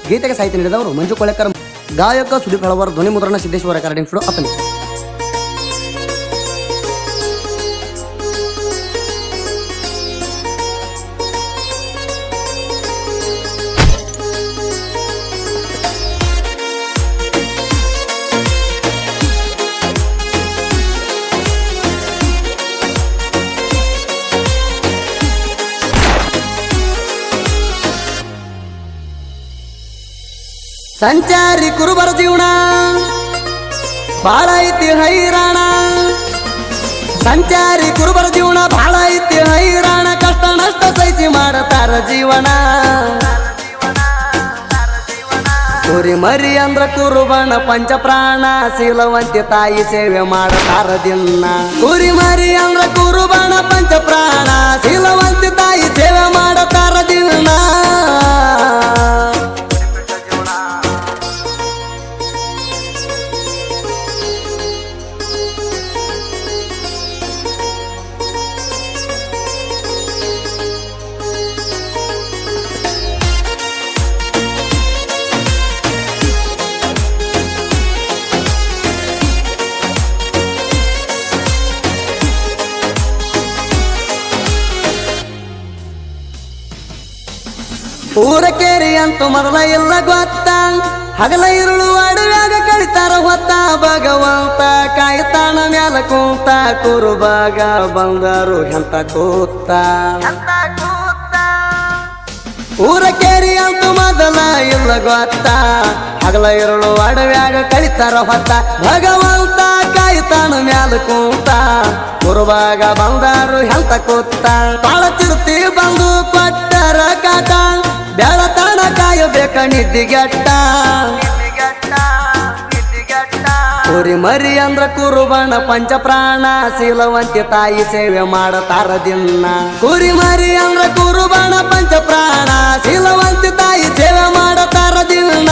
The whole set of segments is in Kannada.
ಗೀತೆಗೆ ಸಾಹಿತ್ಯ ನೀಡಿದವರು ಮಂಜು ಕೊಳೆಕರ್, ಗಾಯಕ ಸುದೀಪ್ ಹಳವರ್, ಧ್ವನಿ ಮುದ್ರಣ ಸಿದ್ದೇಶ್ವರ ರೆಕಾರ್ಡಿಂಗ್ ಸ್ಟುಡಿಯೋ ಅತನಿ. ಸಂಚಾರಿ ಕುರುಬರ ಜೀವನ ಬಾಳ ಐತಿ ಹೈರಾಣ, ಸಂಚಾರಿ ಕುರುಬರ ಜೀವನ ಬಾಳ ಐತಿ ಹೈರಾಣ, ಕಷ್ಟ ನಷ್ಟ ಸಹಿಸಿ ಮಾಡತಾರ ಜೀವನ. ಕುರಿ ಮರಿ ಅಂದ್ರ ಕುರುಬನ ಪಂಚಪ್ರಾಣ, ಶೀಲವಂತಿ ತಾಯಿ ಸೇವೆ ಮಾಡತಾರ ದಿನ. ಕುರಿ ಮರಿ ಅಂದ್ರ ಕುರುಬನ ಪಂಚಪ್ರಾಣ, ಶೀಲವಂತಿ ತಾಯಿ ಸೇವೆ ಮಾಡತಾರ ದಿನ. ಊರ ಕೇರಿ ಅಂತೂ ಮೊದಲ ಇಲ್ಲ ಗೊತ್ತ, ಹಗಲ ಇರುಳು ಅಡವ್ಯಾಗ ಕಳಿತಾರ ಹೊತ್ತ. ಭಗವಂತ ಕಾಯ್ತಾನ ಮ್ಯಾಲ ಕೂತ, ಕುರುಬಾಗ ಬಂದರು ಎಂತ ಕೂತ. ಊರ ಕೇರಿ ಅಂತೂ ಮೊದಲ ಇಲ್ಲ ಗೊತ್ತ, ಹಗಲ ಇರುಳು ಅಡವ್ಯಾಗ ಕಳಿತಾರ ಹೊತ್ತ. ಭಗವಂತ ಕಾಯ್ತಾನ ಮ್ಯಾಲ ಕೂತ, ಕುರುಬಾಗ ಬಂದರು ಎಂತ ಕೂತ. ಬಾಳ ತಿರುತಿ ಬಂದು ಕೊಟ್ಟರ ಕಾಟ, ಬೆಳತನ ಕಾಯಬೇಕ ನಿದ್ದಿಗೆಟ್ಟ. ಕುರಿ ಮರಿ ಅಂದ್ರ ಕುರುಬನ ಪಂಚಪ್ರಾಣ, ಶೀಲವಂತಿ ತಾಯಿ ಸೇವೆ ಮಾಡತಾರ ದಿನ. ಕುರಿ ಮರಿ ಅಂದ್ರ ಕುರುಬನ ಪಂಚಪ್ರಾಣ, ಶೀಲವಂತಿ ತಾಯಿ ಸೇವೆ ಮಾಡತಾರ ದಿನ.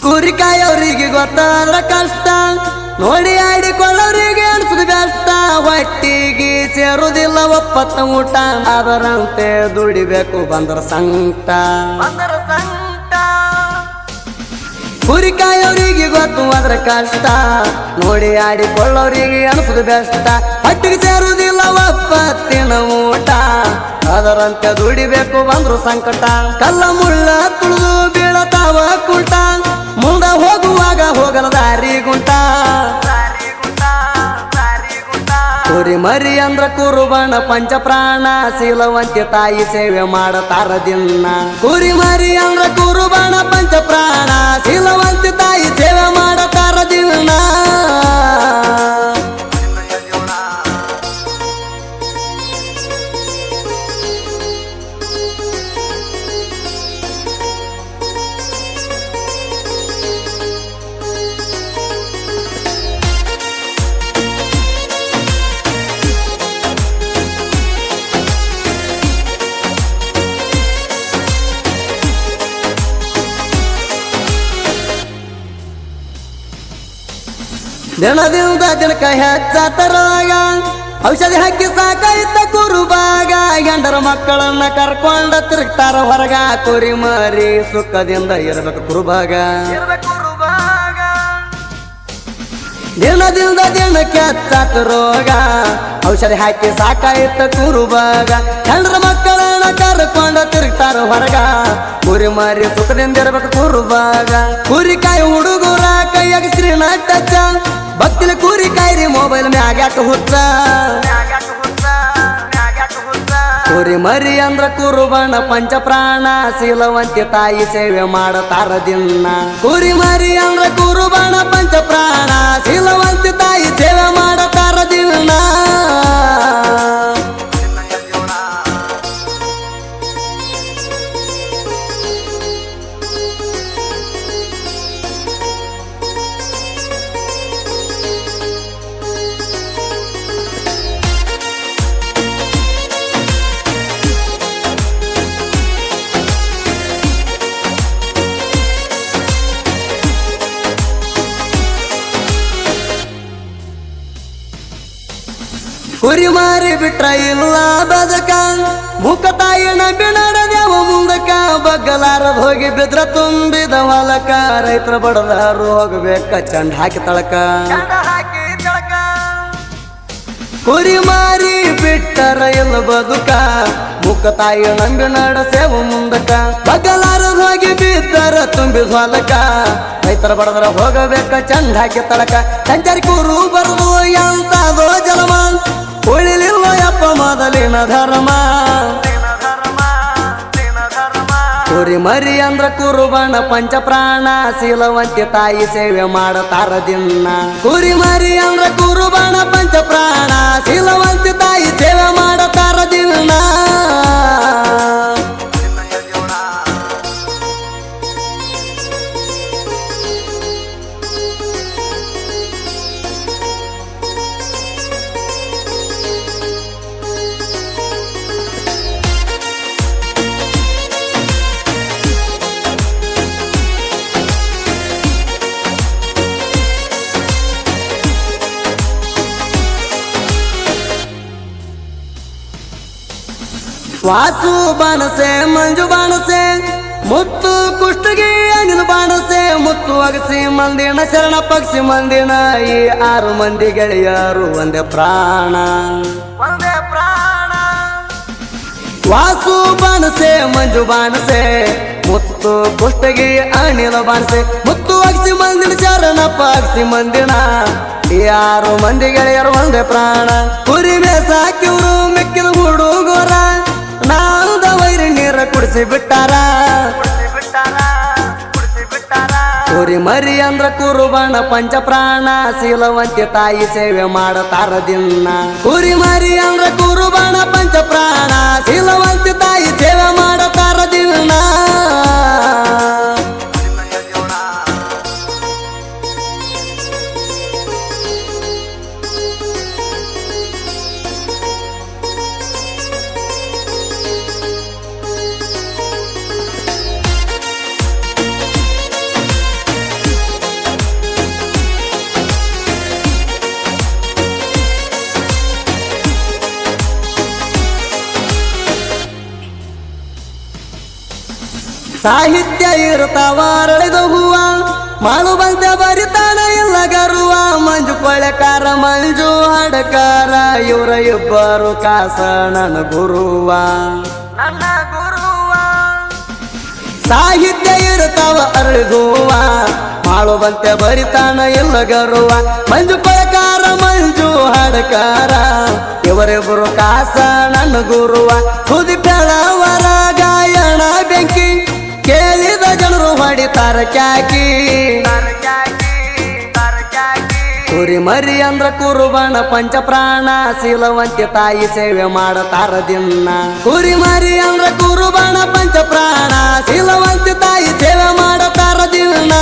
ಕುರಿಕಾಯವ್ರಿಗೆ ಗೊತ್ತಾದ್ರ ಕಷ್ಟ, ನೋಡಿ ಆಡಿಕೊಳ್ಳೋರಿಗೆ ಅನ್ಸುದು ಬೆಷ್ಟ. ಹೊಟ್ಟಿಗೆ ಸೇರುದಿಲ್ಲ ಒಪ್ಪತ್ತ ಊಟ, ಅದರಂತೆ ದುಡಿಬೇಕು ಬಂದರ ಸಂಕಟ. ಕುರಿಕಾಯವ್ರಿಗೆ ಗೊತ್ತು ಅದ್ರ ಕಷ್ಟ, ನೋಡಿ ಆಡಿಕೊಳ್ಳೋರಿಗೆ ಅನ್ಸುದು ಬೆಷ್ಟ. ಹೊಟ್ಟಿಗೆ ಸೇರುದಿಲ್ಲ ಒಪ್ಪತ್ತಿನ ಊಟ, ಅದರಂತೆ ದುಡಿಬೇಕು ಬಂದ್ರು ಸಂಕಟ. ಕಲ್ಲ ಮುಳ್ಳ ತುಳಿದು ಬೀಳತಾವ ಕುಂಟ, ಮುಂದ ಹೋಗುವಾಗ ಹೋಗಲ ದಾರಿ ಗುಂಟ. ಕುರಿ ಮರಿ ಅಂದ್ರ ಕುರುಬನ ಪಂಚಪ್ರಾಣ, ಶೀಲವಂತಿ ತಾಯಿ ಸೇವೆ ಮಾಡತಾರ ದಿನ. ಕುರಿ ಮರಿ ಅಂದ್ರ ಕುರುಬನ ಪಂಚಪ್ರಾಣ, ಶೀಲವಂತಿ ತಾಯಿ ಸೇವೆ ಮಾಡತಾರ ದಿನ. ದಿನದಿಂದ ದಿನಕ ಹೆಚ್ಚಾತ ರೋಗ, ಔಷಧಿ ಹಾಕಿ ಸಾಕಾಯ್ತ ಕುರುಬಾಗ. ಗಂಡರ ಮಕ್ಕಳನ್ನ ಕರ್ಕೊಂಡ ತಿರುಗ್ತಾರ ಹೊರಗ, ಕುರಿ ಮರಿ ಸುಖದಿಂದ ಇರಬೇಕು ಕುರುಬಾಗ. ದಿನದಿಂದ ದಿನಕ್ಕೆ ಹೆಚ್ಚಾತ ರೋಗ, ಔಷಧಿ ಹಾಕಿ ಸಾಕಾಯ್ತ ಕುರುಬಾಗ. ಗಂಡರ ಮಕ್ಕಳನ್ನ ಕರ್ಕೊಂಡ ತಿರುಗ್ತಾರ ಹೊರಗ, ಕುರಿ ಮರಿ ಸುಖದಿಂದ ಇರಬೇಕು ಕುರುಬಾಗ. ಕುರಿಕಾಯಿ ಹುಡುಗರ ಕೈಯಾಗ ಸ್ತ್ರೀನ ಟಚ, ಭಕ್ತಿನ ಕುರಿ ಕಾಯ್ರಿ ಮೊಬೈಲ್ ಮ್ಯಾಗ್ಯಾಕ ಹುಚ್ಚ. ಕುರಿ ಮರಿ ಅಂದ್ರ ಕುರುಬನ ಪಂಚಪ್ರಾಣ, ಶೀಲವಂತಿ ತಾಯಿ ಸೇವೆ ಮಾಡತಾರ ದಿನ. ಕುರಿ ಮರಿ ಅಂದ್ರ ಕುರುಬನ ಪಂಚಪ್ರಾಣ, ಶೀಲವಂತಿ ತಾಯಿ ಸೇವೆ ಮಾಡತಾರ ದಿನ. ಕುರಿ ಮಾರಿ ಬಿಟ್ರ ಇಲ್ಲ ಬದಕ ಮುಖ ತಾಯಿ ನಂಬಿ ನಡೆದೇವ ಮುಂದಕ ಬಗ್ಗಲಾರದ್ ಹೋಗಿ ಬಿದ್ರ ತುಂಬಿದ ಹೊಲಕ ರೈತರ ಬಡದಾರು ಹೋಗ್ಬೇಕ ಚಂಡ ಹಾಕಿ ತಳಕ ಕುರಿ ಮಾರಿ ಬಿಟ್ಟರ ಇಲ್ಲ ಬದುಕ ಮುಖ ತಾಯಿ ನಂಬಿ ನಡೆಸೇವ ಮುಂದಕ ಬಗ್ಗಲಾರದ್ ಹೋಗಿ ಬಿದ್ದರ ತುಂಬಿದ ಹೊಲಕ ರೈತರ ಬಡದರ ಹೋಗಬೇಕ ಚಂಡ ಹಾಕಿ ತಳಕ ಸಂಚಾರಿ ಕೂರು ಬರುದು ಎಂತದೋ ಜಲಮ ಉಳಿಲಿಲ್ಲ ಯಪ್ಪ ಮೊದಲಿನ ಧರ್ಮ ಕುರಿ ಮರಿ ಅಂದ್ರ ಕುರುಬಣ ಪಂಚ ಪ್ರಾಣ ಶೀಲವಂತಿ ತಾಯಿ ಸೇವೆ ಮಾಡತಾರ ದಿನ ಕುರಿ ಮರಿ ಅಂದ್ರ ಕುರುಬಣ ಪಂಚ ಪ್ರಾಣ ಶೀಲವಂತಿ ತಾಯಿ ಸೇವೆ ಮಾಡತಾರ ದಿನ ವಾಸು ಬಾಣಸೆ ಮಂಜು ಬಾಣಸೆ ಮುತ್ತು ಕುಷ್ಟಗಿ ಅನಿಲ ಬಾಣಸೆ ಮುತ್ತು ಅಗಸಿ ಮಂದಿನ ಶರಣ ಪಕ್ಷಿ ಮಂದಿನ ಈ 6 ಮಂದಿ ಗೆಳೆಯರು ಒಂದೇ ಪ್ರಾಣ ವಾಸು ಬಾಣಸೆ ಮಂಜು ಬಾಣಸೆ ಮುತ್ತು ಕುಷ್ಟಗಿ ಅನಿಲ ಬಾಣಸೆ ಮುತ್ತು ಅಗಸಿ ಮಂದಿನ ಶರಣ ಪಕ್ಷಿ ಮಂದಿನ ಈ 6 ಮಂದಿ ಗೆಳೆಯರು ಒಂದೇ ಪ್ರಾಣ ಕುರಿ ಮೇಸಾಕಿವ್ರು ಮೆಕ್ಕಿದ ಹುಡುಗೋರ ನಾಲ್ದ ವೈರಿ ನೀರ ಕುಡಿಸಿ ಬಿಟ್ಟಾರ ಕುರಿ ಮರಿ ಅಂದ್ರ ಕುರುಬಣ ಪಂಚ ಪ್ರಾಣ ಶೀಲವಂತಿ ತಾಯಿ ಸೇವೆ ಮಾಡತಾರ ದಿನ ಕುರಿ ಮರಿ ಅಂದ್ರ ಕುರುಬಣ ಪಂಚ ಪ್ರಾಣ ಶೀಲವಂತಿ ತಾಯಿ ಸೇವೆ ಮಾಡತಾರ ದಿನ ಸಾಹಿತ್ಯ ಇರ್ತಾವ ಅರಳಿದ ಹೂವ ಮಾಡು ಬಂದ ಬರಿತಾನ ಇಲ್ಲ ಗರುವ ಮಂಜು ಕೊಳೆಕಾರ ಮಂಜು ಹಡಕಾರ ಇವರ ಇಬ್ಬರು ಕಾಸ ನನ್ನ ಗುರುವ ಸಾಹಿತ್ಯ ಇರ್ತಾವ ಅರಳಿದ ಹೂವ ಮಾಡು ಬಂತೆ ಬರಿತಾನ ಇಲ್ಲ ಗರುವ ಮಂಜು ಕೊಳೆಕಾರ ಮಂಜು ಹಡಕಾರ ಇವರಿಬ್ಬರು ಕಾಸ ನನ್ನ ಗುರುವ ಸುದಿ ಬೆಳವರ ಗಾಯಣ ಬೆಂಕಿ ಕೇಳಿದ ಜನರು ಹೊಡಿತಾರ ಕ್ಯಾಕಿ ಕುರಿ ಮರಿ ಅಂದ್ರ ಕುರುಬಣ ಪಂಚ ಪ್ರಾಣ ಶೀಲವಂತಿ ತಾಯಿ ಸೇವೆ ಮಾಡತಾರ ದಿನ ಕುರಿ ಮರಿ ಅಂದ್ರ ಕುರುಬಣ ಪಂಚ ಪ್ರಾಣ ಶೀಲವಂತಿ ತಾಯಿ ಸೇವೆ ಮಾಡತಾರ ದಿನ